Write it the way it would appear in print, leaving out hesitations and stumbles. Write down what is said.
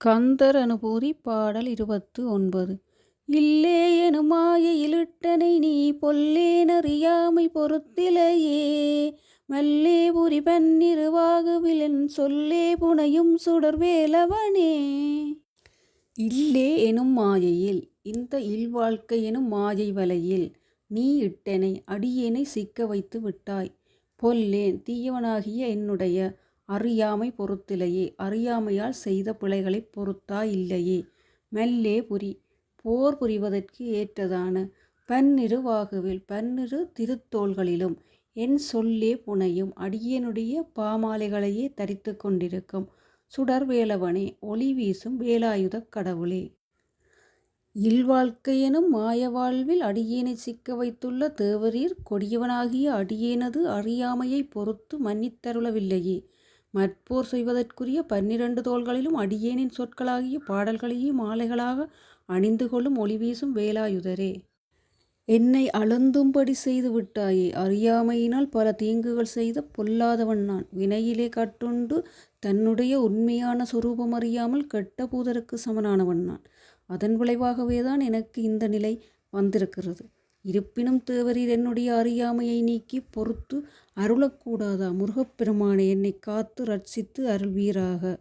கந்தர் அனுபூதி பாடல் 29. இல்லே எனும் மாயையில் இட்டனை நீ பொல்லேனறியாமை பொறுத்திலையே மல்லே புரி பன்னிருவாகுவிலென் சொல்லே புனையும் சுடர் வேலவனே. இல்லே எனும் மாயையில், இந்த இல்வாழ்க்கை எனும் மாயை வலையில் நீ இட்டனை அடியேனை சிக்க வைத்து விட்டாய். பொல்லேன் தீயவனாகிய என்னுடைய அறியாமை பொறுத்திலையே, அறியாமையால் செய்த பிழைகளைப் பொறுத்தாய் இல்லையே. மெல்லே புரி, போர் புரிவதற்கு ஏற்றதான பன்னிரு வாகுவில், பன்னிரு திருத்தோள்களிலும் என் சொல்லே புனையும் அடியேனுடைய பாமாலைகளையே தரித்து கொண்டிருக்கும் சுடர் வேலவனே, ஒளி வீசும் வேலாயுதக் கடவுளே. இல்வாழ்க்கையெனும் மாய வாழ்வில் அடியேனை சிக்க வைத்துள்ள தேவரீர், கொடியவனாகிய அடியேனது அறியாமையை பொறுத்து மன்னித்தருளவில்லையே. மற்போர் செய்வதற்குரிய 12 தோள்களிலும் அடியேனின் சொற்களாகிய பாடல்களையே மாலைகளாக அணிந்து கொள்ளும் ஒளி வீசும் வேலாயுதரே. என்னை அழுந்தும்படி செய்து விட்டாயே. அறியாமையினால் பல தீங்குகள் செய்த பொல்லாதவன் நான். வினையிலே கட்டுண்டு தன்னுடைய உண்மையான சொரூபம் அறியாமல் கெட்ட பூதருக்கு சமனானவன் நான். அதன் விளைவாகவேதான் எனக்கு இந்த நிலை வந்திருக்கிறது. இருப்பினும் தேவரீர் என்னுடைய அறியாமையை நீக்கி பொறுத்து அருளக்கூடாதா? முருகப்பெருமானை என்னை காத்து ரட்சித்து அருள்வீராக.